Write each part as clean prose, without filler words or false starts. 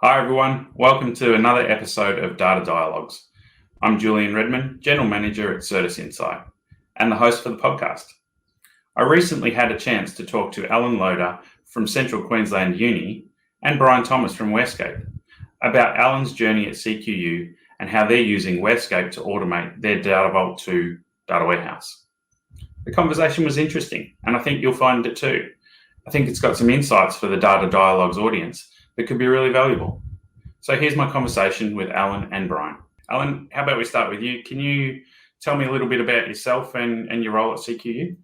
Hi everyone, welcome to another episode of Data Dialogues. I'm Julien Redmond, General Manager at Certus Insight, and the host for the podcast. I recently had a chance to talk to Alan Loader from Central Queensland Uni and Bryan Thomas from WhereScape about Alan's journey at CQU and how they're using WhereScape to automate their Data Vault 2 data warehouse. The conversation was interesting, and I think you'll find it too. I think it's got some insights for the Data Dialogues audience that could be really valuable. So here's my conversation with Alan and Bryan. Alan, how about we start with you? Can you tell me a little bit about yourself and your role at CQU?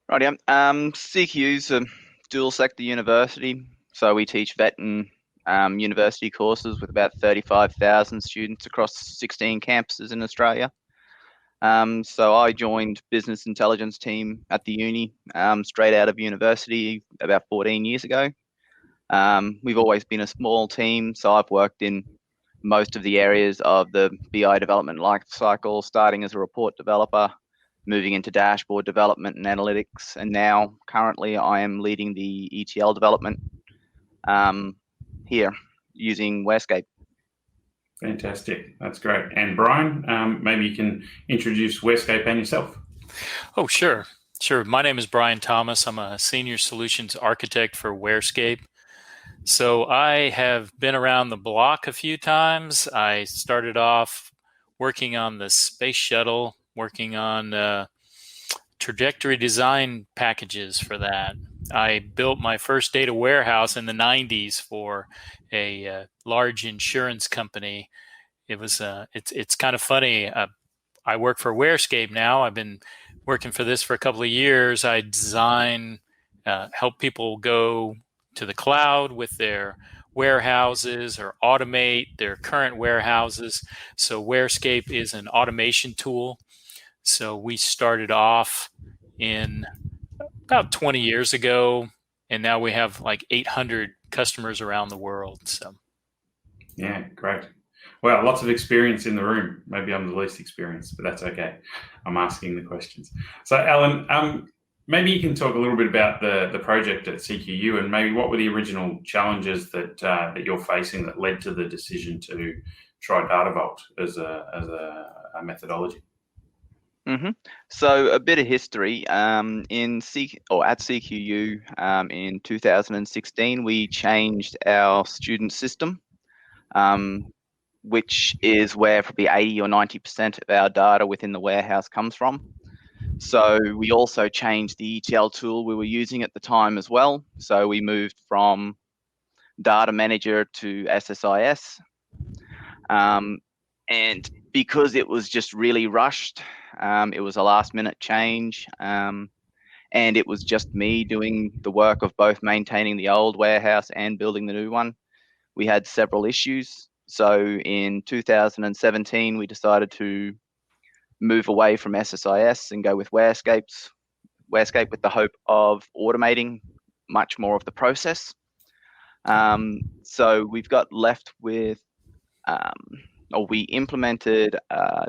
Right, yeah. CQU is a dual sector university, so we teach vet and university courses with about 35,000 students across 16 campuses in Australia. So I joined business intelligence team at the uni straight out of university about 14 years ago. We've always been a small team, so I've worked in most of the areas of the BI development life cycle, starting as a report developer, moving into dashboard development and analytics, and now currently I am leading the ETL development here using WhereScape. Fantastic, that's great. And Bryan, maybe you can introduce WhereScape and yourself. Oh, sure. My name is Bryan Thomas. I'm a senior solutions architect for WhereScape. So I have been around the block a few times. I started off working on the space shuttle, working on trajectory design packages for that. I built my first data warehouse in the 90s for a large insurance company. It's kind of funny. I work for WhereScape now. I've been working for this for a couple of years. I design, help people go to the cloud with their warehouses or automate their current warehouses. So WhereScape is an automation tool. So we started off in about 20 years ago, and now we have like 800 customers around the world. So, yeah, great. Well, lots of experience in the room. Maybe I'm the least experienced, but that's okay. I'm asking the questions. So, Alan, maybe you can talk a little bit about the project at CQU and maybe what were the original challenges that you're facing that led to the decision to try Data Vault as a methodology. Mm-hmm. So a bit of history. At CQU in 2016, we changed our student system, which is where probably 80 or 90% of our data within the warehouse comes from. So we also changed the ETL tool we were using at the time as well. So we moved from Data Manager to SSIS. And because it was just really rushed, it was a last minute change. And it was just me doing the work of both maintaining the old warehouse and building the new one. We had several issues. So in 2017, we decided to move away from SSIS and go with WhereScape with the hope of automating much more of the process. So we've got left with, we implemented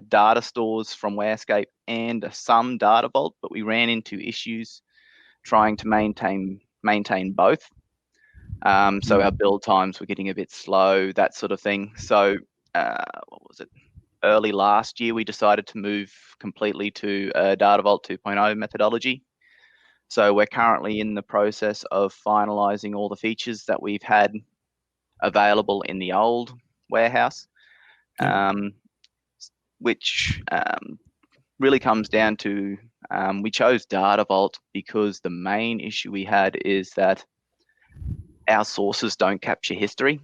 data stores from WhereScape and some Data Vault, but we ran into issues trying to maintain both. So our build times were getting a bit slow, that sort of thing. So early last year, we decided to move completely to a Data Vault 2.0 methodology. So we're currently in the process of finalizing all the features that we've had available in the old warehouse, which really comes down to we chose Data Vault because the main issue we had is that our sources don't capture history.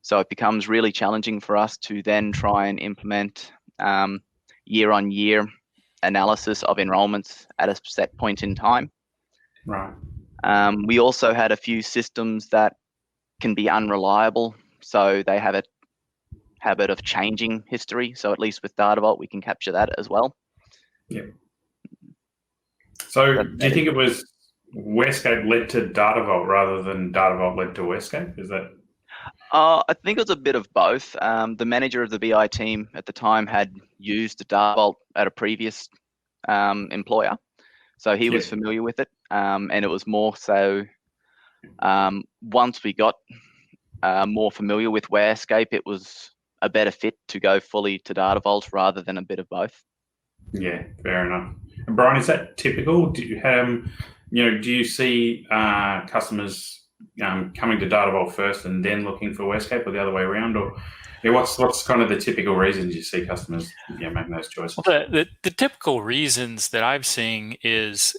So it becomes really challenging for us to then try and implement year-on-year analysis of enrollments at a set point in time. Right. We also had a few systems that can be unreliable, so they have a habit of changing history. So at least with Data Vault, we can capture that as well. Yeah. So do you think it was WhereScape led to Data Vault rather than Data Vault led to WhereScape? Is that? I think it was a bit of both. The manager of the BI team at the time had used Data Vault at a previous employer, so he was familiar with it, and it was more so once we got more familiar with WhereScape, it was a better fit to go fully to Data Vault rather than a bit of both. Yeah, fair enough. And Brian, is that typical? Do you do you see customers coming to Data Vault first and then looking for WhereScape, or the other way around? Or what's kind of the typical reasons you see customers making those choices? Well, the typical reasons that I've seen is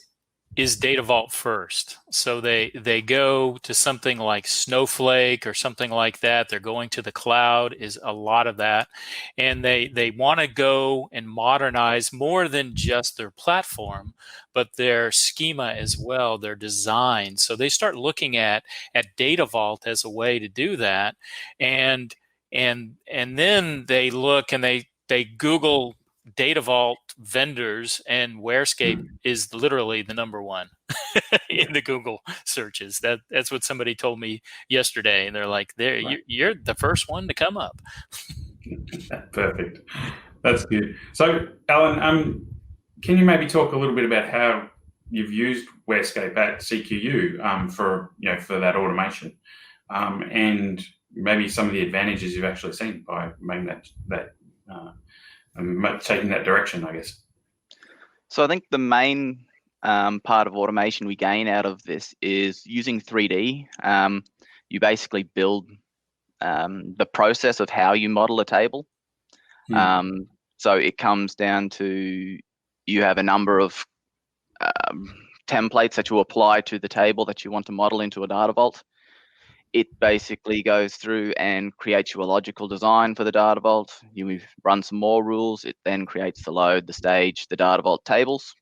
Data Vault first. So they go to something like Snowflake or something like that. They're going to the cloud, is a lot of that. And they want to go and modernize more than just their platform, but their schema as well, their design. So they start looking at Data Vault as a way to do that. And then they look and they Google Data Vault vendors, and WhereScape is literally the number one in the Google searches. That's what somebody told me yesterday, and they're like, right. You're the first one to come up. Perfect. That's good. So, Alan, can you maybe talk a little bit about how you've used WhereScape at CQU for that automation, and maybe some of the advantages you've actually seen by making that taking that direction, I guess? So I think the main part of automation we gain out of this is using 3D. You basically build the process of how you model a table. So it comes down to, you have a number of templates that you apply to the table that you want to model into a Data Vault. It basically goes through and creates you a logical design for the Data Vault. You run some more rules. It then creates the load, the stage, the Data Vault tables.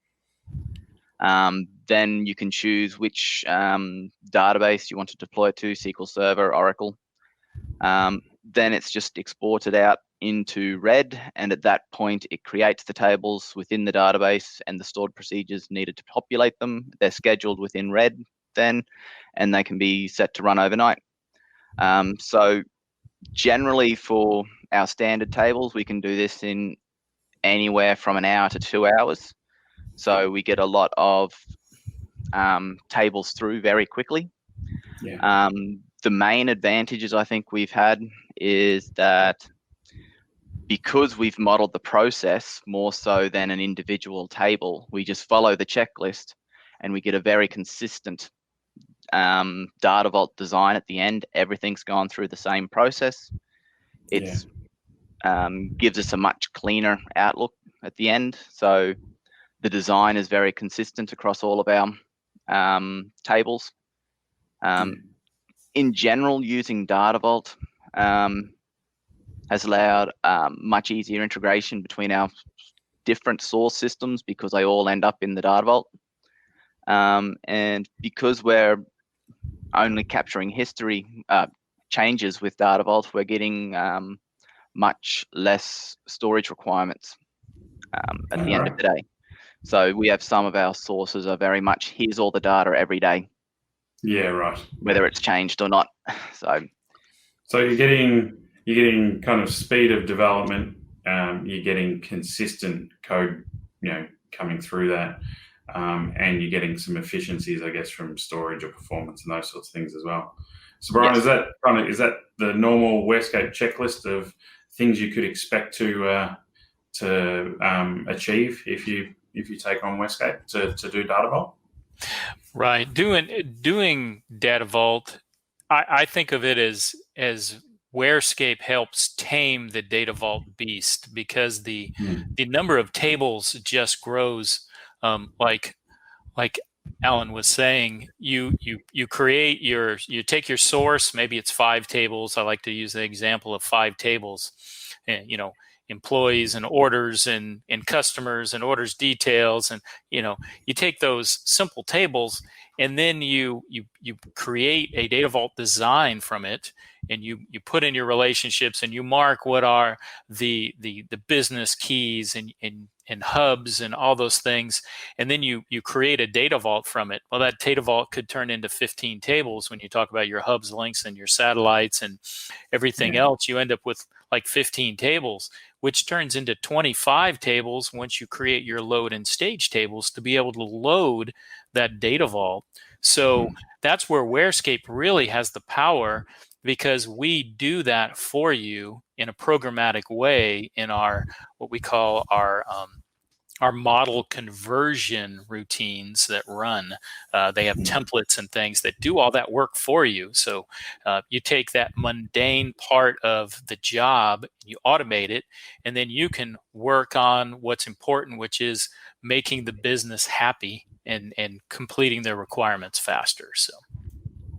Then you can choose which database you want to deploy it to, SQL Server, Oracle. Then it's just exported out into Red, and at that point it creates the tables within the database and the stored procedures needed to populate them. They're scheduled within Red then, and they can be set to run overnight. So generally for our standard tables, we can do this in anywhere from an hour to 2 hours. So we get a lot of tables through very quickly. Yeah. The main advantages I think we've had is that because we've modeled the process more so than an individual table, we just follow the checklist and we get a very consistent Data Vault design at the end. Everything's gone through the same process. It's gives us a much cleaner outlook at the end. So the design is very consistent across all of our tables. In general, using Data Vault has allowed much easier integration between our different source systems because they all end up in the Data Vault. And because we're only capturing history changes with Data Vault, we're getting much less storage requirements at the end of the day. So we have some of our sources are very much, here's all the data every day. Yeah, right. Whether it's changed or not. So you're getting kind of speed of development. You're getting consistent code, coming through that. And you're getting some efficiencies, I guess, from storage or performance and those sorts of things as well. So, Brian, yes. Is that the normal WhereScape checklist of things you could expect to achieve if you take on WhereScape to do Data Vault? Right. Doing Data Vault, I think of it as WhereScape helps tame the Data Vault beast, because the number of tables just grows. Like Alan was saying, you take your source, maybe it's 5 tables. I like to use the example of 5 tables, and employees and orders and customers and orders details, and you take those simple tables and then you create a Data Vault design from it, and you put in your relationships and you mark what are the business keys and hubs and all those things, and then you create a Data Vault from it. Well, that Data Vault could turn into 15 tables when you talk about your hubs, links, and your satellites and everything else. You end up with like 15 tables, which turns into 25 tables once you create your load and stage tables to be able to load that Data Vault. So that's where WhereScape really has the power because we do that for you in a programmatic way in our what we call our model conversion routines that run. They have templates and things that do all that work for you. So you take that mundane part of the job, you automate it, and then you can work on what's important, which is making the business happy and completing their requirements faster. So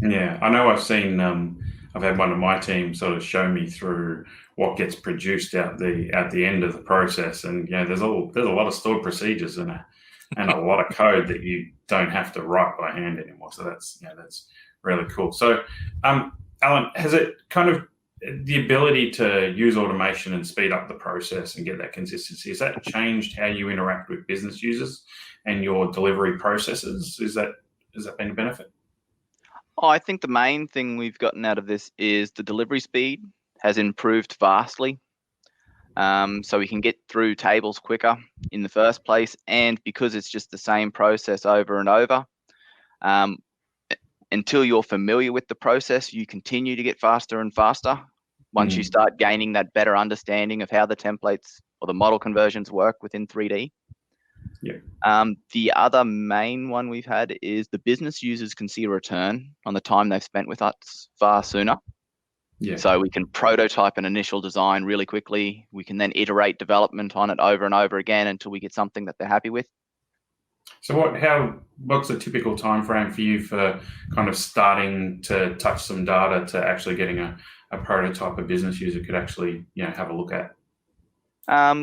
yeah, I know I've had one of my team sort of show me through what gets produced at the end of the process, and there's a lot of stored procedures and a lot of code that you don't have to write by hand anymore. So that's really cool. So, Alan, has it kind of the ability to use automation and speed up the process and get that consistency? Has that changed how you interact with business users and your delivery processes? Has that been a benefit? Oh, I think the main thing we've gotten out of this is the delivery speed has improved vastly. So we can get through tables quicker in the first place, and because it's just the same process over and over, until you're familiar with the process, you continue to get faster and faster. Once you start gaining that better understanding of how the templates or the model conversions work within 3D. Yeah. The other main one we've had is the business users can see a return on the time they've spent with us far sooner. Yeah. So we can prototype an initial design really quickly. We can then iterate development on it over and over again until we get something that they're happy with. So what's a typical time frame for you for kind of starting to touch some data to actually getting a prototype a business user could actually have a look at?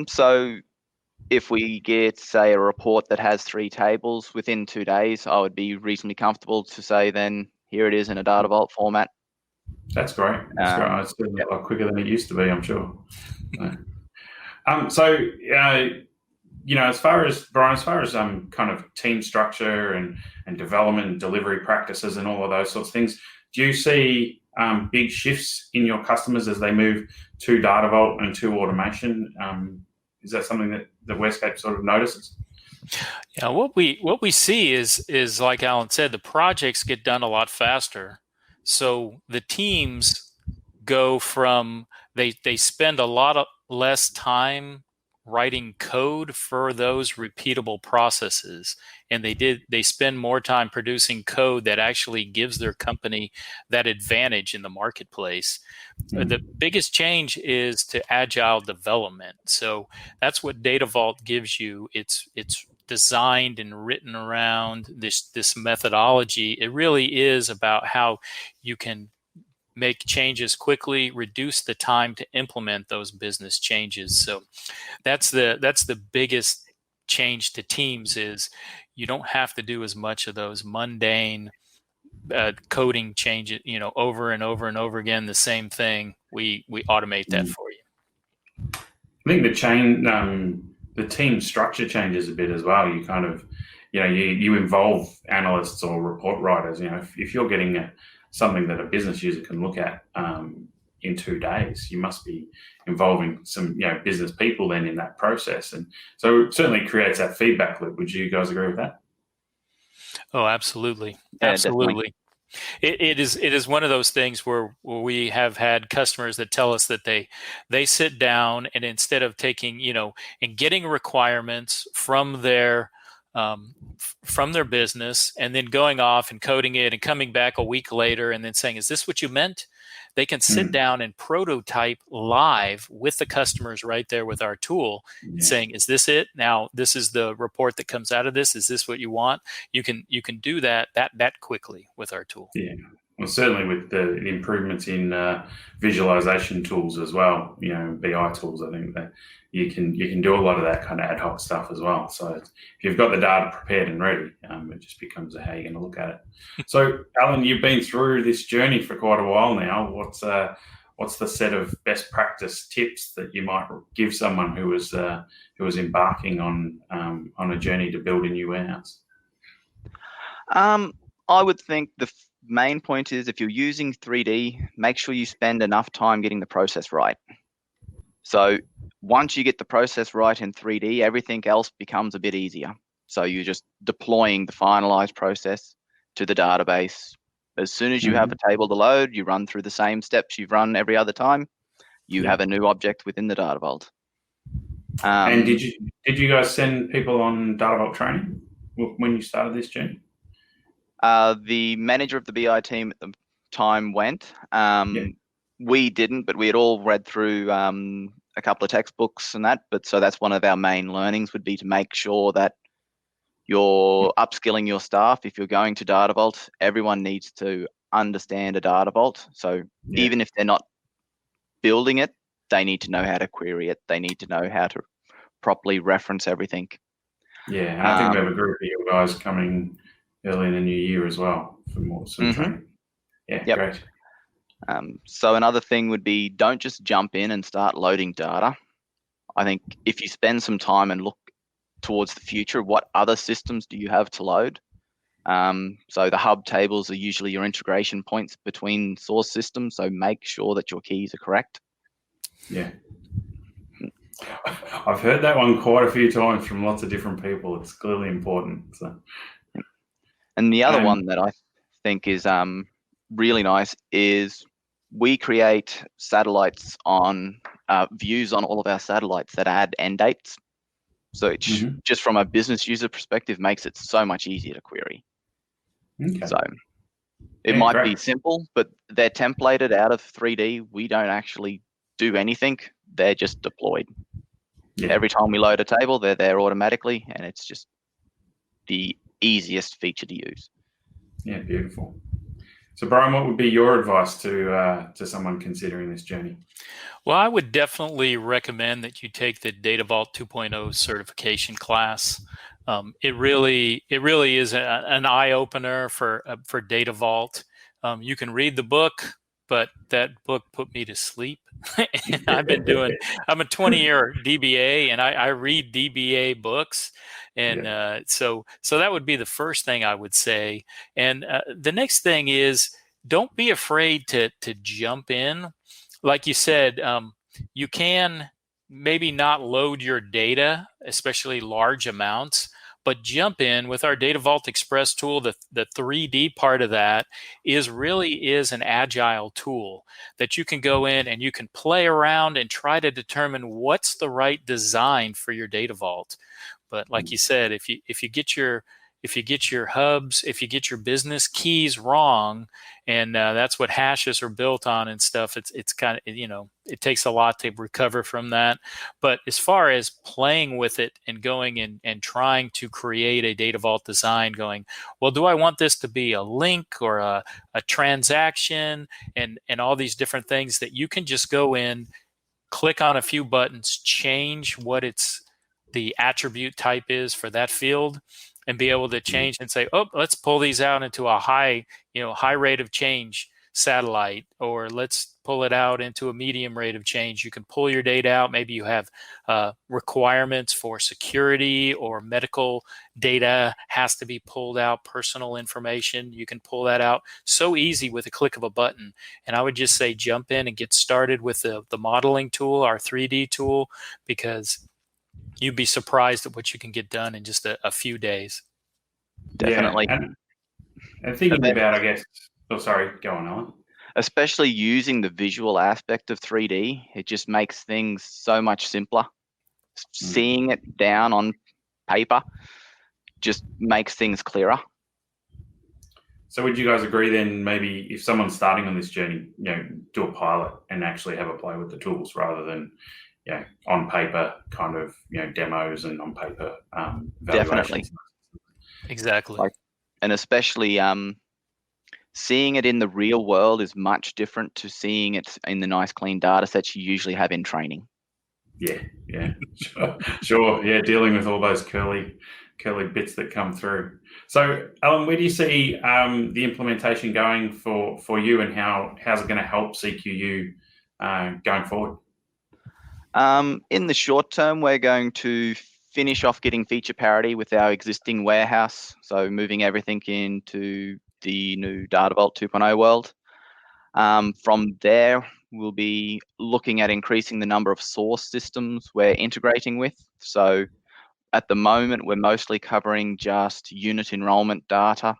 So if we get, say, a report that has 3 tables within 2 days, I would be reasonably comfortable to say, then here it is in a Data Vault format. That's great. That's great. It's been a lot quicker than it used to be, I'm sure. So, as far as Brian, kind of team structure and development, delivery practices, and all of those sorts of things, do you see big shifts in your customers as they move to Data Vault and to automation? Is that something that the WhereScape sort of notices? Yeah, what we see is like Alan said, the projects get done a lot faster. So the teams go from they spend a lot less time writing code for those repeatable processes, and they spend more time producing code that actually gives their company that advantage in the marketplace. The biggest change is to agile development. So that's what Data Vault gives you. It's designed and written around this methodology. It really is about how you can make changes quickly, reduce the time to implement those business changes. So that's the biggest change to teams is you don't have to do as much of those mundane coding changes, over and over and over again, the same thing. We automate that for you. I think the team structure changes a bit as well. You kind of, you involve analysts or report writers. If you're getting something that a business user can look at in 2 days, you must be involving some business people then in that process, and so it certainly creates that feedback loop. Would you guys agree with that? Oh, absolutely, Yeah, absolutely. It is one of those things where we have had customers that tell us that they sit down and instead of taking and getting requirements from their business and then going off and coding it and coming back a week later and then saying, is this what you meant? They can sit down and prototype live with the customers right there with our tool, saying, is this it? Now, this is the report that comes out of this. Is this what you want? You can do that quickly with our tool. Yeah. Well, certainly with the improvements in visualization tools as well, BI tools, I think that you can do a lot of that kind of ad hoc stuff as well. So if you've got the data prepared and ready, it just becomes how you're going to look at it. So, Alan, you've been through this journey for quite a while now. What's the set of best practice tips that you might give someone who was embarking on a journey to build a new warehouse? I would think the main point is if you're using 3D, make sure you spend enough time getting the process right. So once you get the process right in 3D, everything else becomes a bit easier. So you're just deploying the finalized process to the database, As soon as you have a table to load, you run through the same steps you've run every other time. You have a new object within the Data Vault. And did you guys send people on Data Vault training when you started this journey? The manager of the BI team at the time went. We didn't, but we had all read through a couple of textbooks and that. But so that's one of our main learnings, would be to make sure that you're upskilling your staff. If you're going to Data Vault, everyone needs to understand a Data Vault. So even if they're not building it, they need to know how to query it. They need to know how to properly reference everything. Yeah, and I think we have a group of you guys coming early in the new year as well for more training. Yeah, great. So another thing would be, don't just jump in and start loading data. I think if you spend some time and look towards the future, what other systems do you have to load? So the hub tables are usually your integration points between source systems, so make sure that your keys are correct. Yeah. I've heard that one quite a few times from lots of different people. It's clearly important. So. And the other one that I think is really nice is we create satellites on views on all of our satellites that add end dates. So it's just from a business user perspective, makes it so much easier to query. Okay. So it might be simple, but they're templated out of 3D. We don't actually do anything. They're just deployed. Yeah. Every time we load a table, they're there automatically, and it's just the easiest feature to use. Yeah, beautiful. So, Brian, what would be your advice to someone considering this journey? Well, I would definitely recommend that you take the Data Vault 2.0 certification class. It really is an eye opener for Data Vault. You can read the book, but that book put me to sleep. And I'm a 20-year DBA, and I read DBA books. And so that would be the first thing I would say. And the next thing is, don't be afraid to jump in. Like you said, you can maybe not load your data, especially large amounts, but jump in with our Data Vault Express tool. The 3D part of that is an agile tool that you can go in and you can play around and try to determine what's the right design for your Data Vault. But like you said, if you get your hubs, if you get your business keys wrong, and that's what hashes are built on and stuff, it's kind of, it takes a lot to recover from that. But as far as playing with it and going and trying to create a Data Vault design, going, well, do I want this to be a link or a transaction and all these different things that you can just go in, click on a few buttons, change what the attribute type is for that field, and be able to change and say, oh, let's pull these out into a high rate of change satellite, or let's pull it out into a medium rate of change. You can pull your data out. Maybe you have requirements for security or medical data has to be pulled out, personal information. You can pull that out so easy with a click of a button. And I would just say jump in and get started with the modeling tool, our 3D tool, because you'd be surprised at what you can get done in just a few days. Definitely. Yeah, and thinking about, I guess, sorry, go on, Alan. Especially using the visual aspect of 3D, it just makes things so much simpler. Seeing it down on paper just makes things clearer. So would you guys agree then, maybe if someone's starting on this journey, do a pilot and actually have a play with the tools rather than on paper kind of, demos and on paper definitely. Exactly. And especially seeing it in the real world is much different to seeing it in the nice clean data sets you usually have in training. Yeah, sure. Yeah, dealing with all those curly bits that come through. So, Alan, where do you see the implementation going for you, and how's it going to help CQU going forward? In the short term, we're going to finish off getting feature parity with our existing warehouse, so moving everything into the new Data Vault 2.0 world. From there, we'll be looking at increasing the number of source systems we're integrating with. So at the moment, we're mostly covering just unit enrollment data.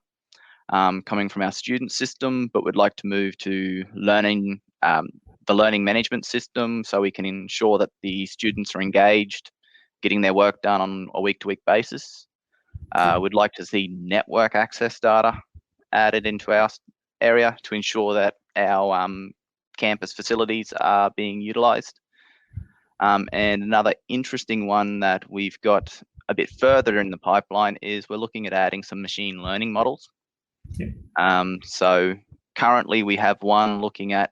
coming from our student system, but would like to move to the learning management system so we can ensure that the students are engaged, getting their work done on a week-to-week basis. We'd like to see network access data added into our area to ensure that our campus facilities are being utilized. And another interesting one that we've got a bit further in the pipeline is we're looking at adding some machine learning models. So currently we have one looking at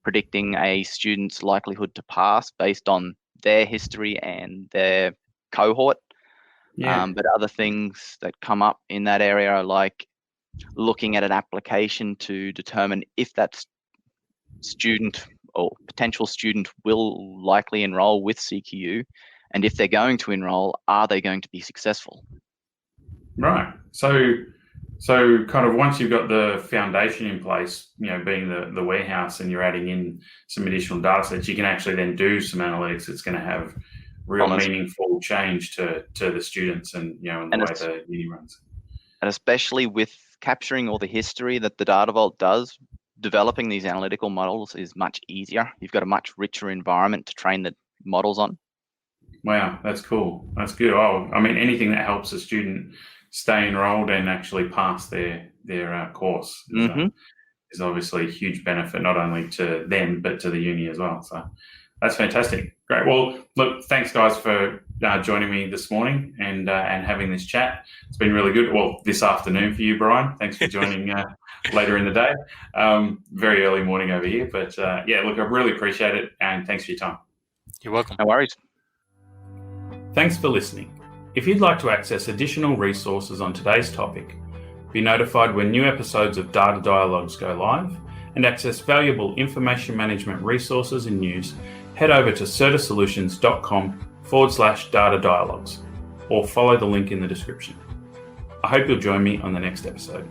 predicting a student's likelihood to pass based on their history and their cohort. But other things that come up in that area are like looking at an application to determine if that student or potential student will likely enroll with CQU, and if they're going to enroll, are they going to be successful? Right. So kind of once you've got the foundation in place, being the warehouse, and you're adding in some additional data sets, you can actually then do some analytics that's going to have real meaningful change to the students and the way the uni runs. And especially with capturing all the history that the Data Vault does, developing these analytical models is much easier. You've got a much richer environment to train the models on. Wow, that's cool. That's good. Oh, I mean, anything that helps a student stay enrolled and actually pass their course is obviously a huge benefit, not only to them, but to the uni as well. So that's fantastic. Great. Well, look, thanks guys for joining me this morning and having this chat. It's been really good. Well, this afternoon for you, Brian. Thanks for joining later in the day. Very early morning over here. But yeah, look, I really appreciate it. And thanks for your time. You're welcome. No worries. Thanks for listening. If you'd like to access additional resources on today's topic, be notified when new episodes of Data Dialogues go live, and access valuable information management resources and news, head over to certasolutions.com/Data Dialogues, or follow the link in the description. I hope you'll join me on the next episode.